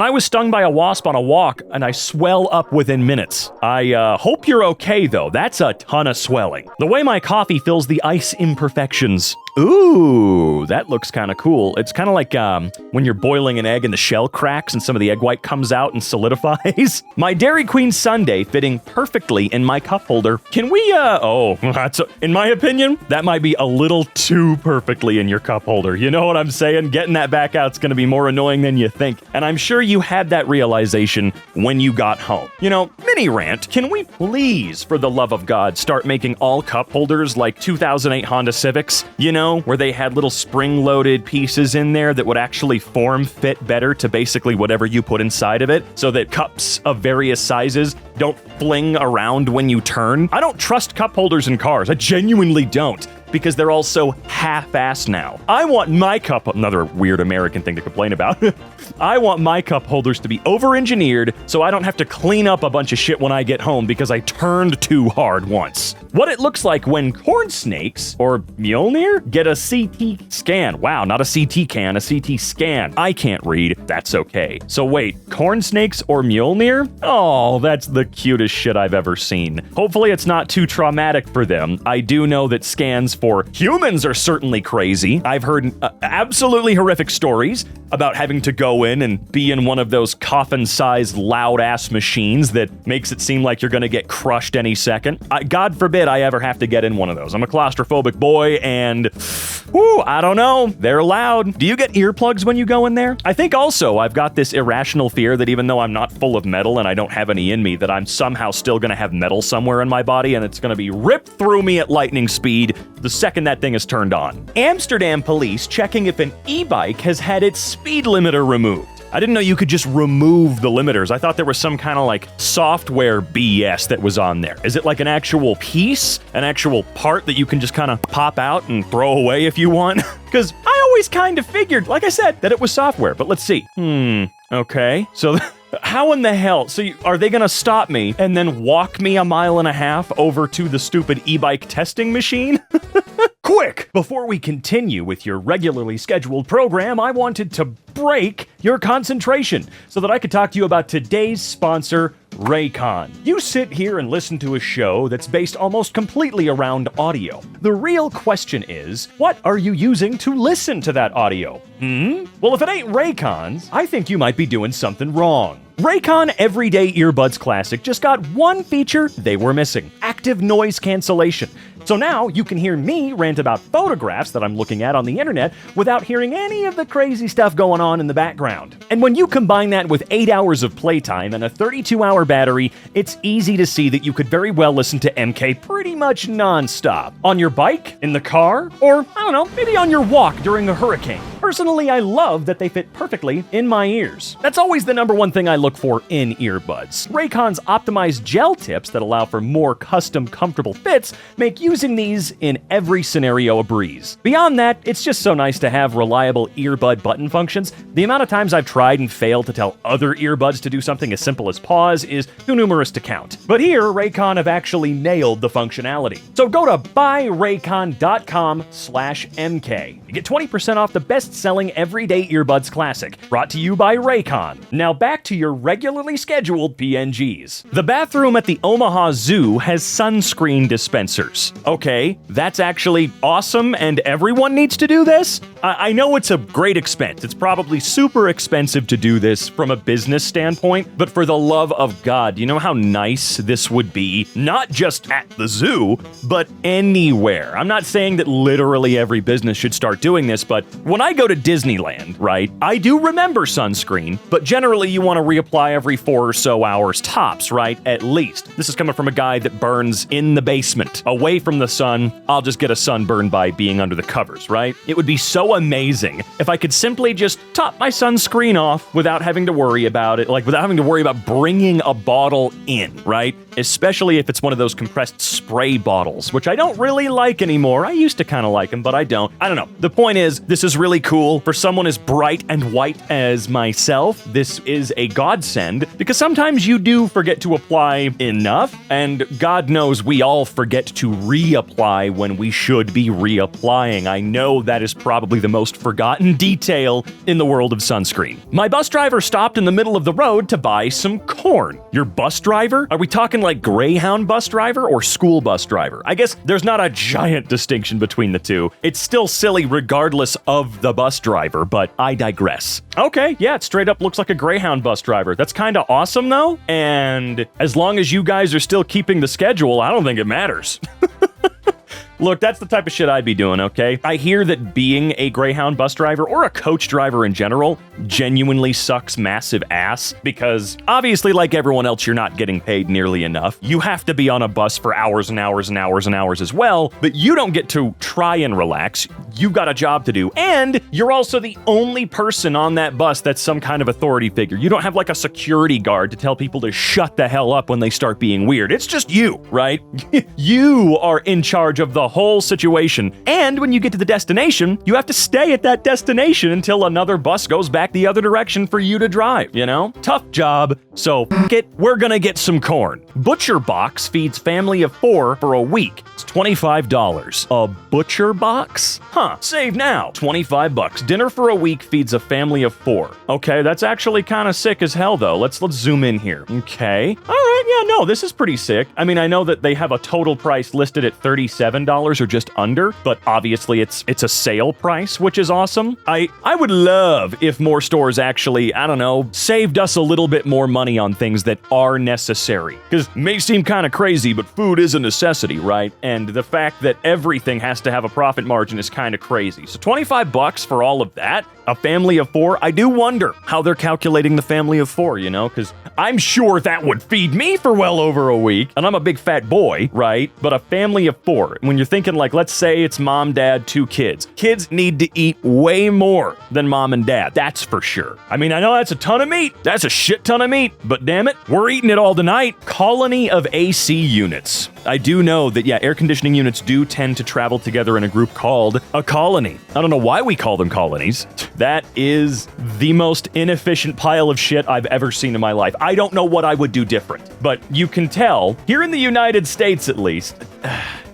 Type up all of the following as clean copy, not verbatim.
when I was stung by a wasp on a walk and I swell up within minutes. I hope you're okay though. That's a ton of swelling. The way my coffee fills the ice imperfections. Ooh, that looks kind of cool. It's kind of like when you're boiling an egg and the shell cracks and some of the egg white comes out and solidifies. My Dairy Queen sundae fitting perfectly in my cup holder. Can we, in my opinion, that might be a little too perfectly in your cup holder. You know what I'm saying? Getting that back out's going to be more annoying than you think. And I'm sure you had that realization when you got home. You know, mini rant, can we please, for the love of God, start making all cup holders like 2008 Honda Civics? You know, where they had little spring-loaded pieces in there that would actually fit better to basically whatever you put inside of it, so that cups of various sizes don't fling around when you turn. I don't trust cup holders in cars. I genuinely don't, because they're all so half-assed now. I want my cup, another weird American thing to complain about, I want my cup holders to be over-engineered so I don't have to clean up a bunch of shit when I get home because I turned too hard once. What it looks like when corn snakes, or Mjolnir, get a CT scan. Wow, not a CT can, a CT scan. I can't read, that's okay. So wait, corn snakes or Mjolnir? Oh, that's the cutest shit I've ever seen. Hopefully it's not too traumatic for them. I do know that scans for humans are certainly crazy. I've heard absolutely horrific stories about having to go in and be in one of those coffin-sized loud-ass machines that makes it seem like you're gonna get crushed any second. God forbid I ever have to get in one of those. I'm a claustrophobic boy and, I don't know. They're loud. Do you get earplugs when you go in there? I think also I've got this irrational fear that even though I'm not full of metal and I don't have any in me, that I'm somehow still gonna have metal somewhere in my body and it's gonna be ripped through me at lightning speed the second that thing is turned on. Amsterdam police checking if an e-bike has had its speed limiter removed. I didn't know you could just remove the limiters. I thought there was some kind of like software BS that was on there. Is it like an actual piece, an actual part that you can just kind of pop out and throw away if you want? Because I always kind of figured, like I said, that it was software, but let's see. Okay. So how in the hell? So are they going to stop me and then walk me a mile and a half over to the stupid e-bike testing machine? Quick! Before we continue with your regularly scheduled program, I wanted to break your concentration so that I could talk to you about today's sponsor, Raycon. You sit here and listen to a show that's based almost completely around audio. The real question is, what are you using to listen to that audio? Well, if it ain't Raycons, I think you might be doing something wrong. Raycon Everyday Earbuds Classic just got one feature they were missing: active noise cancellation. So now you can hear me rant about photographs that I'm looking at on the internet without hearing any of the crazy stuff going on in the background. And when you combine that with 8 hours of playtime and a 32-hour battery, it's easy to see that you could very well listen to EmKay pretty much non-stop. On your bike, in the car, or, I don't know, maybe on your walk during a hurricane. Personally, I love that they fit perfectly in my ears. That's always the number one thing I look for in earbuds. Raycon's optimized gel tips that allow for more custom, comfortable fits make using these in every scenario a breeze. Beyond that, it's just so nice to have reliable earbud button functions. The amount of times I've tried and failed to tell other earbuds to do something as simple as pause is too numerous to count. But here, Raycon have actually nailed the functionality. So go to buyraycon.com/EmKay. You get 20% off the best-selling Everyday Earbuds Classic, brought to you by Raycon. Now back to your regularly scheduled PNGs. The bathroom at the Omaha Zoo has sunscreen dispensers. Okay, that's actually awesome, and everyone needs to do this? I know it's a great expense. It's probably super expensive to do this from a business standpoint, but for the love of God, you know how nice this would be? Not just at the zoo, but anywhere. I'm not saying that literally every business should start doing this, but when I go to Disneyland, right, I do remember sunscreen, but generally you want to reapply every 4 or so hours tops, right? At least. This is coming from a guy that burns in the basement, away from the sun. I'll just get a sunburn by being under the covers, right? It would be so amazing if I could simply just top my sunscreen off without having to worry about it, like without having to worry about bringing a bottle in, right? Especially if it's one of those compressed spray bottles, which I don't really like anymore. I used to kind of like them, but I don't. I don't know. The point is, this is really cool. For someone as bright and white as myself, this is a godsend, because sometimes you do forget to apply enough, and God knows we all forget to reapply when we should be reapplying. I know that is probably the most forgotten detail in the world of sunscreen. My bus driver stopped in the middle of the road to buy some corn. Your bus driver? Are we talking like Greyhound bus driver or school bus driver? I guess there's not a giant distinction between the two. It's still silly regardless of the bus driver, but I digress. Okay, yeah, it straight up looks like a Greyhound bus driver. That's kind of awesome though, and as long as you guys are still keeping the schedule, I don't think it matters. Look, that's the type of shit I'd be doing, okay? I hear that being a Greyhound bus driver or a coach driver in general genuinely sucks massive ass because obviously, like everyone else, you're not getting paid nearly enough. You have to be on a bus for hours and hours and hours and hours as well, but you don't get to try and relax. You've got a job to do, and you're also the only person on that bus that's some kind of authority figure. You don't have like a security guard to tell people to shut the hell up when they start being weird. It's just you, right? You are in charge of the whole situation. And when you get to the destination, you have to stay at that destination until another bus goes back the other direction for you to drive, you know? Tough job. So, f*** it, we're gonna get some corn. Butcher Box feeds family of 4 for a week. It's $25. A Butcher Box? Huh, save now. $25. Dinner for a week feeds a family of 4. Okay, that's actually kind of sick as hell though. Let's zoom in here. Okay. All right, yeah, no, this is pretty sick. I mean, I know that they have a total price listed at $37 or just under, but obviously it's a sale price, which is awesome. I would love if more stores actually, I don't know, saved us a little bit more money on things that are necessary. Because it may seem kind of crazy, but food is a necessity, right? And the fact that everything has to have a profit margin is kind of crazy. So $25 for all of that? A family of 4? I do wonder how they're calculating the family of 4, you know? Because I'm sure that would feed me for well over a week, and I'm a big fat boy, right? But a family of 4, when you're thinking like, let's say it's mom, dad, 2 kids. Kids need to eat way more than mom and dad, that's for sure. I mean, I know that's a ton of meat. That's a shit ton of meat, but damn it, we're eating it all tonight. Colony of AC units. I do know that, yeah, air conditioning units do tend to travel together in a group called a colony. I don't know why we call them colonies. That is the most inefficient pile of shit I've ever seen in my life. I don't know what I would do different, but you can tell, here in the United States at least,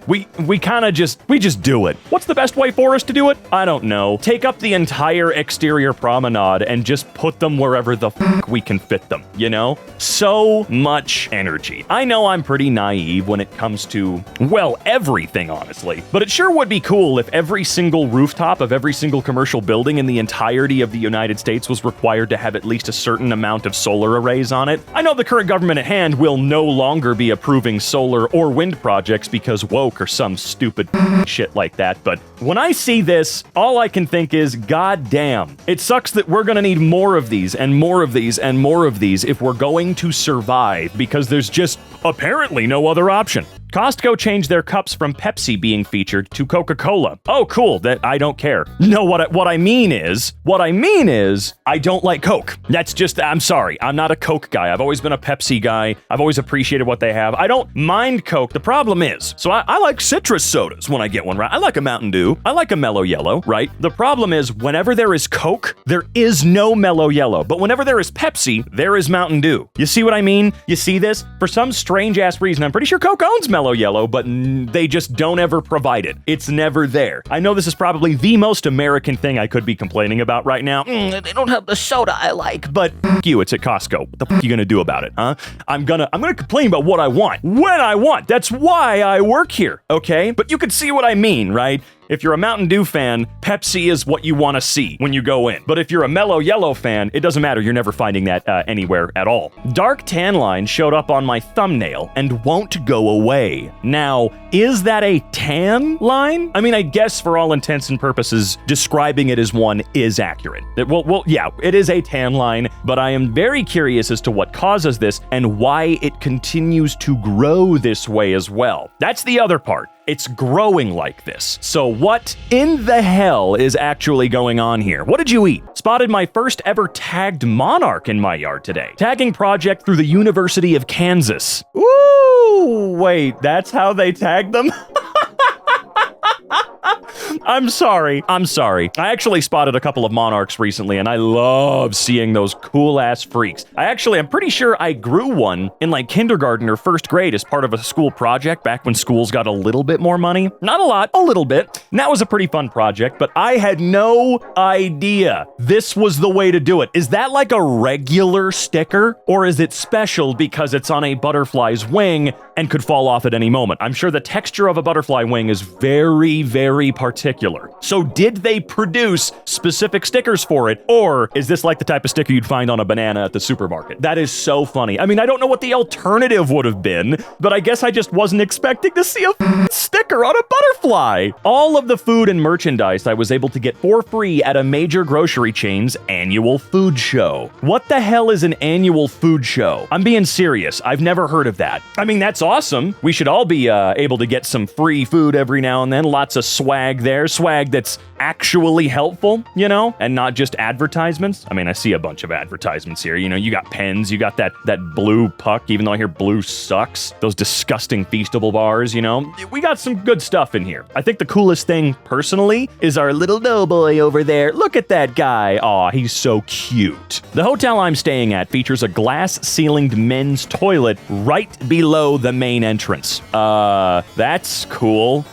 we kind of just do it. What's the best way for us to do it? I don't know. Take up the entire exterior promenade and just put them wherever the fuck we can fit them, you know? So much energy. I know I'm pretty naive when it comes to, well, everything, honestly, but it sure would be cool if every single rooftop of every single commercial building in the entirety of the United States was required to have at least a certain amount of solar arrays on it. I know the current government at hand will no longer be approving solar or wind projects because woke or some stupid shit like that, but when I see this, all I can think is, god damn, it sucks that we're gonna need more of these and more of these and more of these if we're going to survive, because there's just apparently no other option. Costco changed their cups from Pepsi being featured to Coca-Cola. Oh, cool, that I don't care. No, what I mean is, I don't like Coke. That's just, I'm sorry, I'm not a Coke guy. I've always been a Pepsi guy. I've always appreciated what they have. I don't mind Coke. The problem is, so I like citrus sodas when I get one, right? I like a Mountain Dew. I like a Mellow Yellow, right? The problem is, whenever there is Coke, there is no Mellow Yellow. But whenever there is Pepsi, there is Mountain Dew. You see what I mean? You see this? For some strange ass reason, I'm pretty sure Coke owns Mellow Yellow, but they just don't ever provide it. It's never there. I know this is probably the most American thing I could be complaining about right now. They don't have the soda I like, but f*** you, it's at Costco. What the f*** are you gonna do about it, huh? I'm gonna complain about what I want, when I want. That's why I work here, okay? But you can see what I mean, right? If you're a Mountain Dew fan, Pepsi is what you want to see when you go in. But if you're a Mellow Yellow fan, it doesn't matter. You're never finding that anywhere at all. Dark tan line showed up on my thumbnail and won't go away. Now, is that a tan line? I mean, I guess for all intents and purposes, describing it as one is accurate. Well, yeah, it is a tan line, but I am very curious as to what causes this and why it continues to grow this way as well. That's the other part. It's growing like this. So what in the hell is actually going on here? What did you eat? Spotted my first ever tagged monarch in my yard today. Tagging project through the University of Kansas. Ooh, wait, that's how they tagged them? I'm sorry. I actually spotted a couple of monarchs recently, and I love seeing those cool-ass freaks. I'm pretty sure I grew one in like kindergarten or first grade as part of a school project back when schools got a little bit more money. Not a lot, a little bit. And that was a pretty fun project, but I had no idea this was the way to do it. Is that like a regular sticker, or is it special because it's on a butterfly's wing and could fall off at any moment? I'm sure the texture of a butterfly wing is very, very particular. So did they produce specific stickers for it, or is this like the type of sticker you'd find on a banana at the supermarket? That is so funny. I mean, I don't know what the alternative would have been, but I guess I just wasn't expecting to see a sticker on a butterfly. All of the food and merchandise I was able to get for free at a major grocery chain's annual food show. What the hell is an annual food show? I'm being serious. I've never heard of that. I mean, that's awesome. We should all be able to get some free food every now and then. Lots of swag there. Swag that's actually helpful, you know, and not just advertisements. I mean, I see a bunch of advertisements here. You know, you got pens, you got that blue puck, even though I hear blue sucks. Those disgusting Feastable bars, you know. We got some good stuff in here. I think the coolest thing, personally, is our little doughboy over there. Look at that guy. Aw, he's so cute. The hotel I'm staying at features a glass-ceilinged men's toilet right below the main entrance. That's cool.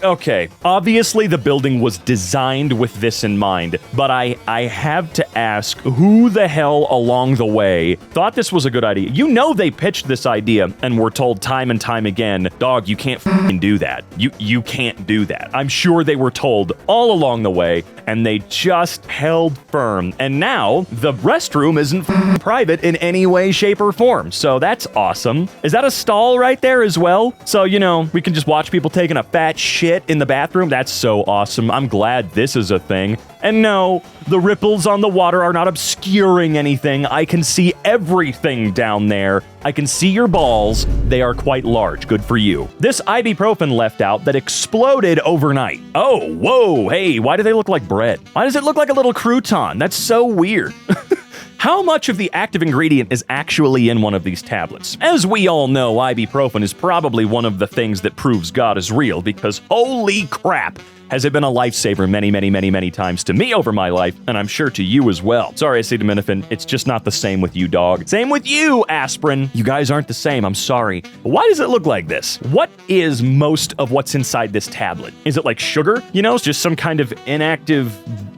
Okay, obviously the building was designed with this in mind, but I have to ask, who the hell along the way thought this was a good idea? You know they pitched this idea and were told time and time again, dog, you can't f***ing do that. You can't do that. I'm sure they were told all along the way, and they just held firm. And now the restroom isn't private in any way, shape, or form. So that's awesome. Is that a stall right there as well? So, you know, we can just watch people taking a fat shit in the bathroom. That's so awesome. I'm glad this is a thing. And no, the ripples on the water are not obscuring anything. I can see everything down there. I can see your balls. They are quite large. Good for you. This ibuprofen left out that exploded overnight. Oh, whoa, hey, why do they look like bread? Why does it look like a little crouton? That's so weird. How much of the active ingredient is actually in one of these tablets? As we all know, ibuprofen is probably one of the things that proves God is real, because holy crap, has it been a lifesaver many, many, many, many times to me over my life, and I'm sure to you as well. Sorry, acetaminophen, it's just not the same with you, dog. Same with you, aspirin. You guys aren't the same, I'm sorry. But why does it look like this? What is most of what's inside this tablet? Is it like sugar? You know, it's just some kind of inactive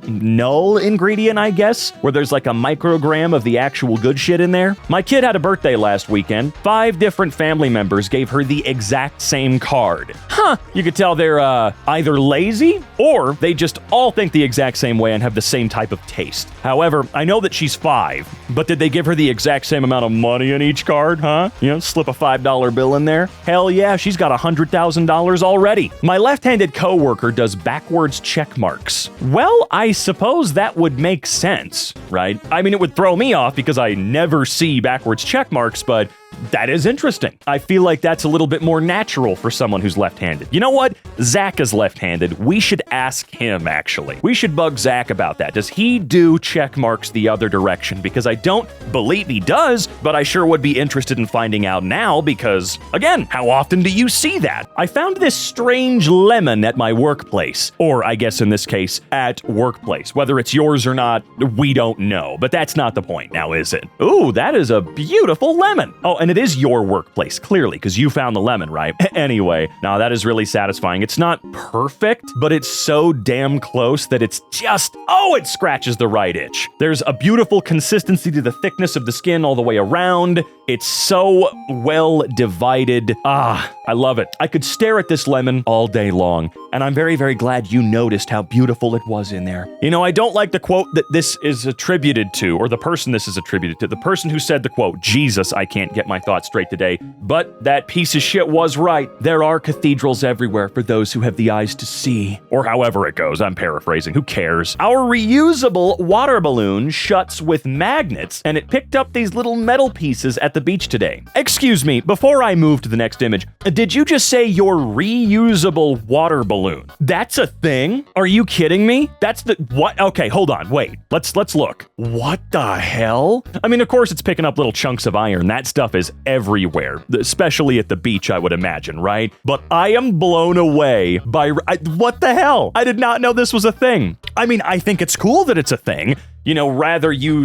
null ingredient, I guess, where there's like a microgram of the actual good shit in there. My kid had a birthday last weekend. 5 different family members gave her the exact same card. Huh, you could tell they're either lazy or they just all think the exact same way and have the same type of taste. However, I know that she's 5, but did they give her the exact same amount of money in each card, huh? You know, slip a $5 bill in there? Hell yeah, she's got $100,000 already. My left-handed coworker does backwards check marks. Well, I suppose that would make sense, right? I mean, it would throw me off because I never see backwards check marks, but that is interesting. I feel like that's a little bit more natural for someone who's left-handed. You know what? Zach is left-handed. We should ask him, actually. We should bug Zach about that. Does he do check marks the other direction? Because I don't believe he does, but I sure would be interested in finding out now because, again, how often do you see that? I found this strange lemon at my workplace. Or, I guess in this case, at workplace. Whether it's yours or not, we don't know. But that's not the point now, is it? Ooh, that is a beautiful lemon. Oh, and it is your workplace, clearly, because you found the lemon, right? Anyway, now that is really satisfying. It's not perfect, but it's so damn close that it's just, oh, it scratches the right itch. There's a beautiful consistency to the thickness of the skin all the way around. It's so well divided. Ah, I love it. I could stare at this lemon all day long, and I'm very, very glad you noticed how beautiful it was in there. You know, I don't like the quote that this is attributed to, or the person this is attributed to. The person who said the quote, Jesus, I can't get my thoughts straight today, but that piece of shit was right. There are cathedrals everywhere for those who have the eyes to see. Or however it goes, I'm paraphrasing, who cares? Our reusable water balloon shuts with magnets, and it picked up these little metal pieces at the beach today. Excuse me, before I move to the next image, did you just say your reusable water balloon? That's a thing? Are you kidding me? That's the, what? Okay, hold on, wait. Let's look. What the hell? I mean, of course it's picking up little chunks of iron. That stuff is everywhere, especially at the beach, I would imagine, right? But I am blown away by... what the hell? I did not know this was a thing. I mean, I think it's cool that it's a thing. You know, rather you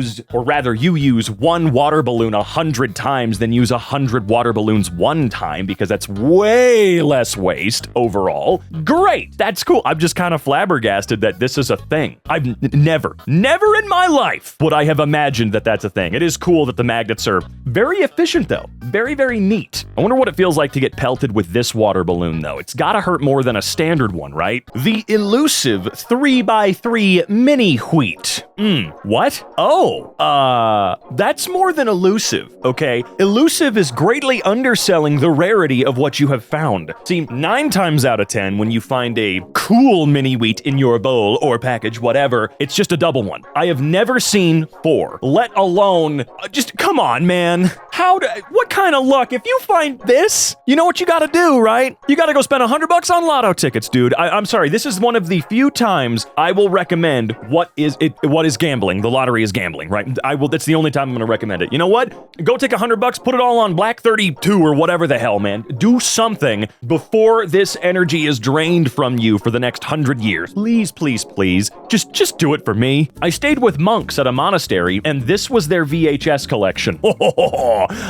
use one water balloon 100 times than use 100 water balloons one time, because that's way less waste overall. Great, that's cool. I'm just kind of flabbergasted that this is a thing. I've never in my life would I have imagined that that's a thing. It is cool that the magnets are very efficient though. Very, very neat. I wonder what it feels like to get pelted with this water balloon though. It's gotta hurt more than a standard one, right? The elusive 3x3 mini wheat. What? Oh, that's more than elusive, okay? Elusive is greatly underselling the rarity of what you have found. See, 9 times out of 10, when you find a cool mini wheat in your bowl or package, whatever, it's just a double one. I have never seen 4, let alone, just, come on, man. What kind of luck? If you find this, you know what you gotta do, right? You gotta go spend $100 on lotto tickets, dude. I'm sorry, this is one of the few times I will recommend what is gambling. The lottery is gambling, right? That's the only time I'm gonna recommend it. You know what? Go take $100, put it all on Black 32 or whatever the hell, man. Do something before this energy is drained from you for the next 100 years. Please, please, please. Just do it for me. I stayed with monks at a monastery, and this was their VHS collection.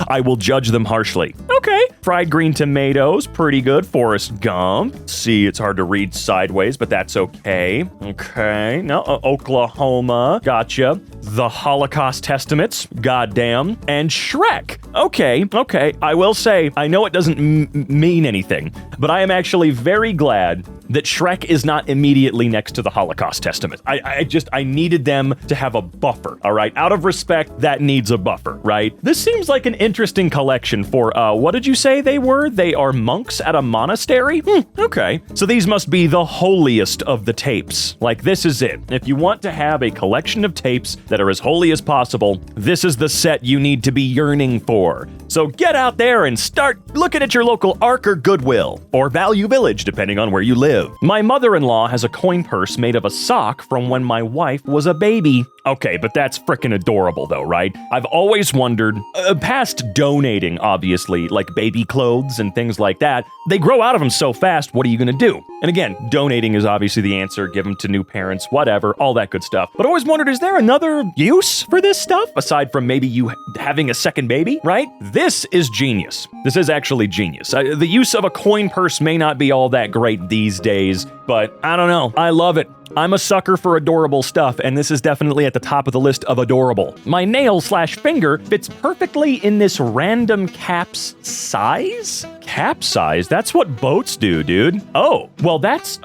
I will judge them harshly. Okay. Fried green tomatoes, pretty good. Forrest Gump. See, it's hard to read sideways, but that's okay. Okay. No, Oklahoma. Gotcha. The Holocaust Testaments. Goddamn. And Shrek. Okay. I will say, I know it doesn't mean anything, but I am actually very glad that Shrek is not immediately next to the Holocaust Testament. I needed them to have a buffer, all right? Out of respect, that needs a buffer, right? This seems like an interesting collection for, what did you say they were? They are monks at a monastery? Okay. So these must be the holiest of the tapes. Like, this is it. If you want to have a collection of tapes that are as holy as possible, this is the set you need to be yearning for. So get out there and start looking at your local Ark or Goodwill, or Value Village, depending on where you live. My mother-in-law has a coin purse made of a sock from when my wife was a baby. Okay, but that's frickin' adorable though, right? I've always wondered, past donating, obviously, like baby clothes and things like that, they grow out of them so fast, what are you gonna do? And again, donating is obviously the answer, give them to new parents, whatever, all that good stuff. But I always wondered, is there another use for this stuff, aside from maybe you having a second baby, right? This is genius. This is actually genius. The use of a coin purse may not be all that great these days, but I don't know, I love it. I'm a sucker for adorable stuff, and this is definitely at the top of the list of adorable. My nail/finger fits perfectly in this random cap's size? Cap size? That's what boats do, dude. Oh, well that's,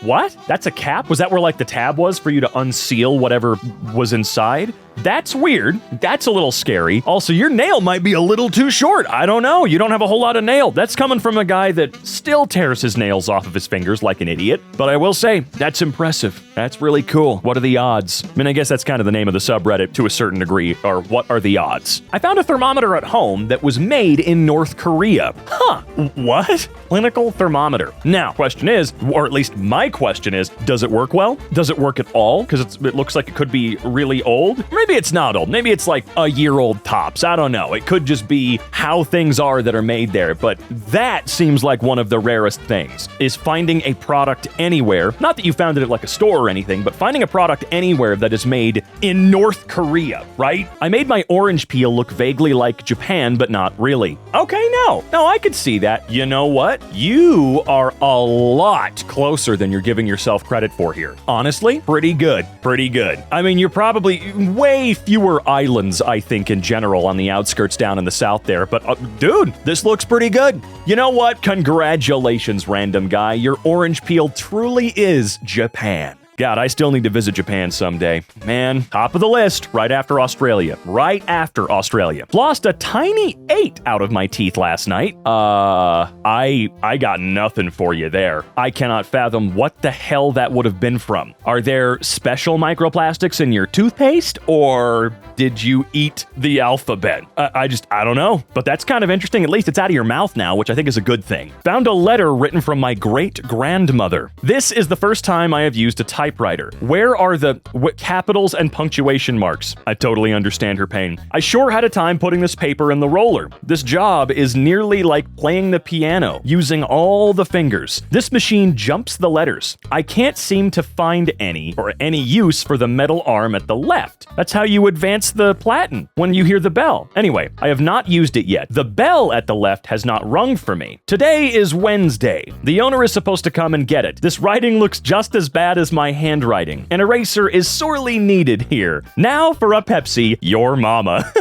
what? That's a cap? Was that where like the tab was for you to unseal whatever was inside? That's weird. That's a little scary. Also, your nail might be a little too short. I don't know. You don't have a whole lot of nail. That's coming from a guy that still tears his nails off of his fingers like an idiot. But I will say, that's impressive. That's really cool. What are the odds? I mean, I guess that's kind of the name of the subreddit to a certain degree, or what are the odds? I found a thermometer at home that was made in North Korea. Huh. What? Clinical thermometer. Now, question is, or at least my question is, does it work well? Does it work at all? Because it looks like it could be really old. Maybe it's not old. Maybe it's like a year old tops. I don't know. It could just be how things are that are made there. But that seems like one of the rarest things, is finding a product anywhere. Not that you found it at like a store or anything, but finding a product anywhere that is made in North Korea, right? I made my orange peel look vaguely like Japan, but not really. Okay, no, I could see that. You know what? You are a lot closer than you're giving yourself credit for here. Honestly, pretty good. I mean, you're probably way fewer islands, I think, in general on the outskirts down in the south there, but dude, this looks pretty good. You know what? Congratulations, random guy. Your orange peel truly is Japan. God, I still need to visit Japan someday. Man, top of the list, right after Australia. Lost a tiny 8 out of my teeth last night. I got nothing for you there. I cannot fathom what the hell that would have been from. Are there special microplastics in your toothpaste, or did you eat the alphabet? I don't know. But that's kind of interesting. At least it's out of your mouth now, which I think is a good thing. Found a letter written from my great-grandmother. This is the first time I have used a typewriter typewriter. Where are the capitals and punctuation marks? I totally understand her pain. I sure had a time putting this paper in the roller. This job is nearly like playing the piano, using all the fingers. This machine jumps the letters. I can't seem to find any use for the metal arm at the left. That's how you advance the platen when you hear the bell. Anyway, I have not used it yet. The bell at the left has not rung for me. Today is Wednesday. The owner is supposed to come and get it. This writing looks just as bad as my handwriting. An eraser is sorely needed here. Now for a Pepsi, your mama.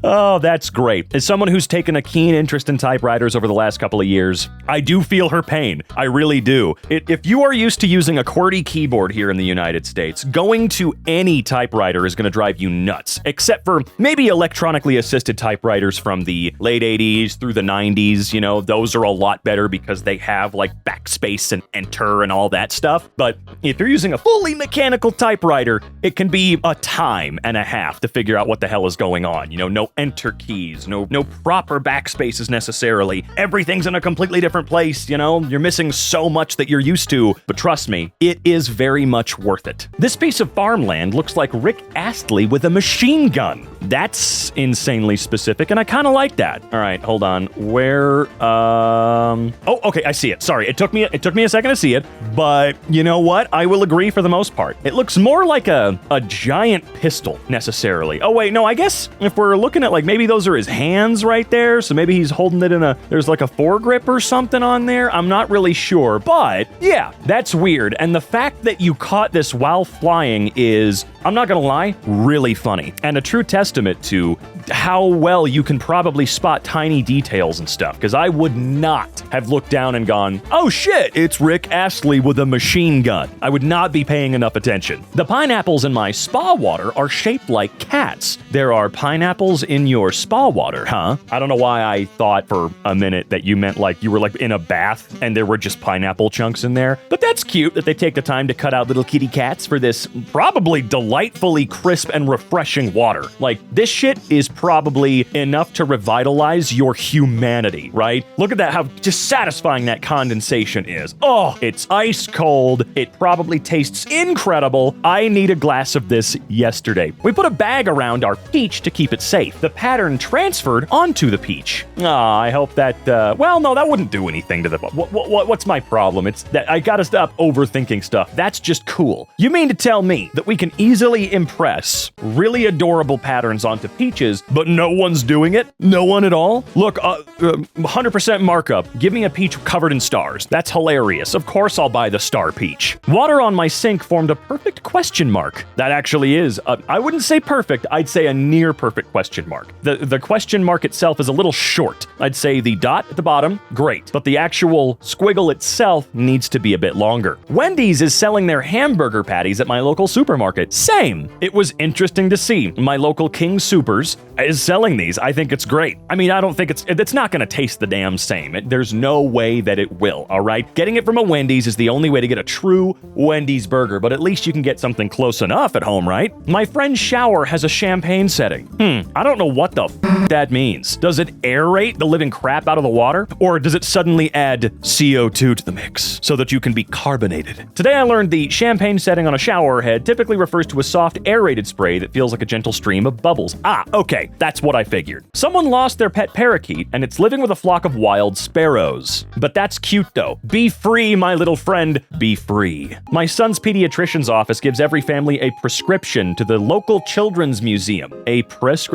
Oh, that's great. As someone who's taken a keen interest in typewriters over the last couple of years, I do feel her pain. I really do. If you are used to using a QWERTY keyboard here in the United States, going to any typewriter is going to drive you nuts, except for maybe electronically assisted typewriters from the late 80s through the 90s. You know, those are a lot better because they have like backspace and enter and all that stuff. But if you're using a fully mechanical typewriter, it can be a time and a half to figure out what the hell is going on. You know, no enter keys, no proper backspaces necessarily. Everything's in a completely different place, you know? You're missing so much that you're used to, but trust me, it is very much worth it. This piece of farmland looks like Rick Astley with a machine gun. That's insanely specific, and I kind of like that. All right, hold on. Where, oh, okay, I see it. Sorry, it took me a second to see it, but you know what? I will agree for the most part. It looks more like a giant pistol, necessarily. Oh, wait, no, I guess if we're looking at, like, maybe those are his hands right there, so maybe he's holding it in there's like a foregrip or something on there. I'm not really sure, but yeah, that's weird. And the fact that you caught this while flying is, I'm not gonna lie, really funny. And a true testament to how well you can probably spot tiny details and stuff, because I would not have looked down and gone, oh shit, it's Rick Astley with a machine gun. I would not be paying enough attention. The pineapples in my spa water are shaped like cats. There are pineapples in your spa water, huh? I don't know why I thought for a minute that you meant like you were like in a bath and there were just pineapple chunks in there. But that's cute that they take the time to cut out little kitty cats for this probably delightfully crisp and refreshing water. Like, this shit is probably enough to revitalize your humanity, right? Look at that, how just satisfying that condensation is. Oh, it's ice cold. It probably tastes incredible. I need a glass of this yesterday. We put a bag around our peach to keep it safe. The pattern transferred onto the peach. I hope that, well, no, that wouldn't do anything to the, what's my problem? It's that I gotta stop overthinking stuff. That's just cool. You mean to tell me that we can easily impress really adorable patterns onto peaches, but no one's doing it? No one at all? Look, 100% markup. Give me a peach covered in stars. That's hilarious. Of course I'll buy the star peach. Water on my sink formed a perfect question mark. That actually is, I wouldn't say perfect, I'd say a near perfect question mark. The question mark itself is a little short. I'd say the dot at the bottom, great, but the actual squiggle itself needs to be a bit longer. Wendy's is selling their hamburger patties at my local supermarket. Same. It was interesting to see. My local King Supers is selling these. I think it's great. I mean, I don't think it's not going to taste the damn same. There's no way that it will, all right? Getting it from a Wendy's is the only way to get a true Wendy's burger, but at least you can get something close enough at home, right? My friend's shower has a champagne setting. I don't know what the that means. Does it aerate the living crap out of the water? Or does it suddenly add CO2 to the mix so that you can be carbonated? Today I learned the champagne setting on a shower head typically refers to a soft aerated spray that feels like a gentle stream of bubbles. Ah, okay, that's what I figured. Someone lost their pet parakeet and it's living with a flock of wild sparrows. But that's cute though. Be free, my little friend, be free. My son's pediatrician's office gives every family a prescription to the local children's museum.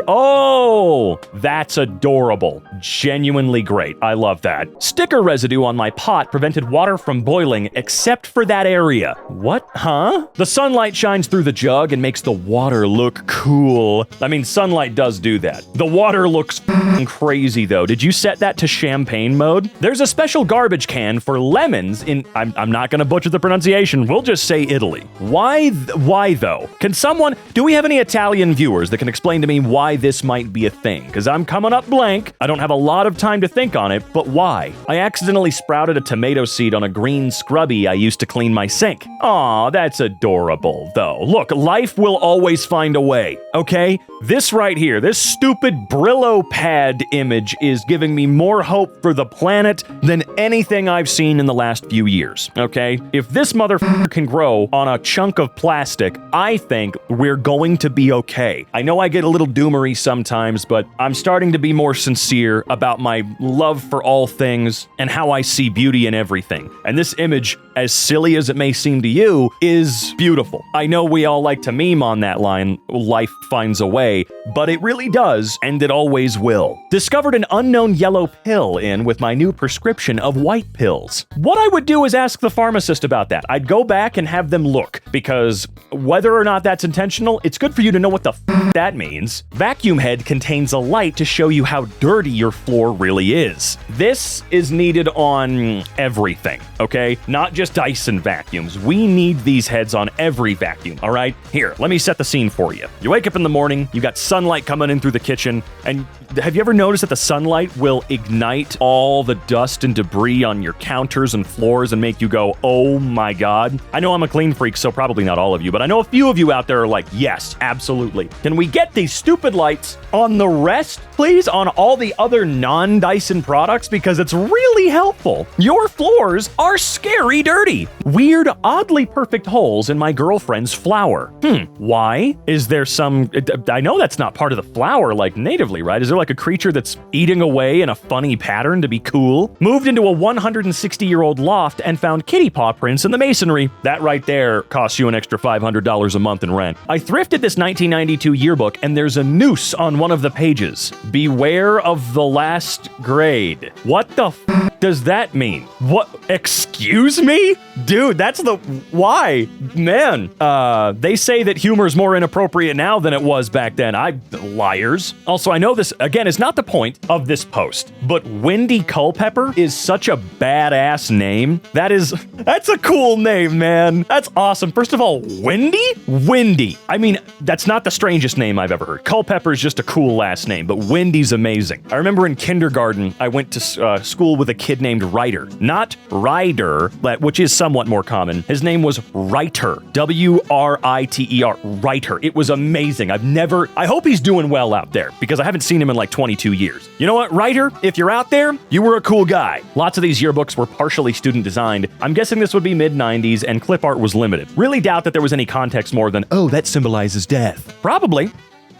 Oh, that's adorable. Genuinely great. I love that. Sticker residue on my pot prevented water from boiling except for that area. What? Huh? The sunlight shines through the jug and makes the water look cool. I mean, sunlight does do that. The water looks crazy though. Did you set that to champagne mode? There's a special garbage can for lemons in, I'm not gonna butcher the pronunciation, we'll just say Italy. Why though? Do we have any Italian viewers that can explain to me why this might be a thing? Because I'm coming up blank. I don't have a lot of time to think on it, but why? I accidentally sprouted a tomato seed on a green scrubby I used to clean my sink. Aw, that's adorable though. Look, life will always find a way, okay? This right here, this stupid Brillo pad image is giving me more hope for the planet than anything I've seen in the last few years, okay? If this motherfucker can grow on a chunk of plastic, I think we're going to be okay. I know I get a little doomery sometimes, but I'm starting to be more sincere about my love for all things and how I see beauty in everything. And this image, as silly as it may seem to you, is beautiful. I know we all like to meme on that line, life finds a way, but it really does, and it always will. Discovered an unknown yellow pill with my new prescription of white pills. What I would do is ask the pharmacist about that. I'd go back and have them look, because whether or not that's intentional, it's good for you to know what the that means. Vacuum head contains a light to show you how dirty your floor really is. This is needed on everything, okay? Not just Dyson vacuums. We need these heads on every vacuum, all right? Here, let me set the scene for you. You wake up in the morning, you got sunlight coming in through the kitchen, and have you ever noticed that the sunlight will ignite all the dust and debris on your counters and floors and make you go, oh my God? I know I'm a clean freak, so probably not all of you, but I know a few of you out there are like, yes, absolutely. Can we get these stupid lights on the rest, please? On all the other non-Dyson products? Because it's really helpful. Your floors are scary dirty. Weird, oddly perfect holes in my girlfriend's flour. Why? Is there some... I know that's not part of the flour, like, natively, right? Is there like a creature that's eating away in a funny pattern to be cool? Moved into a 160-year-old loft and found kitty paw prints in the masonry. That right there costs you an extra $500 a month in rent. I thrifted this 1992 yearbook, and there's a noose on one of the pages. Beware of the last grade. What the does that mean? What? Excuse me? Dude, that's the... Why? Man, they say that humor is more inappropriate now than it was back then. Liars. Also, I know this, again, is not the point of this post, but Wendy Culpepper is such a badass name. That's a cool name, man. That's awesome. First of all, Wendy? Wendy. I mean, that's not the strangest name I've ever heard. Culpepper is just a cool last name, but Wendy's amazing. I remember in kindergarten, I went to school with a kid named Ryder. Not Ryder, which is somewhat more common. His name was Writer. W-R-I-T-E-R. Writer. It was amazing. I hope he's doing well out there, because I haven't seen him in like 22 years. You know what, Writer? If you're out there, you were a cool guy. Lots of these yearbooks were partially student designed. I'm guessing this would be mid-90s, and clip art was limited. Really doubt that there was any context more than, oh, that symbolizes death. Probably.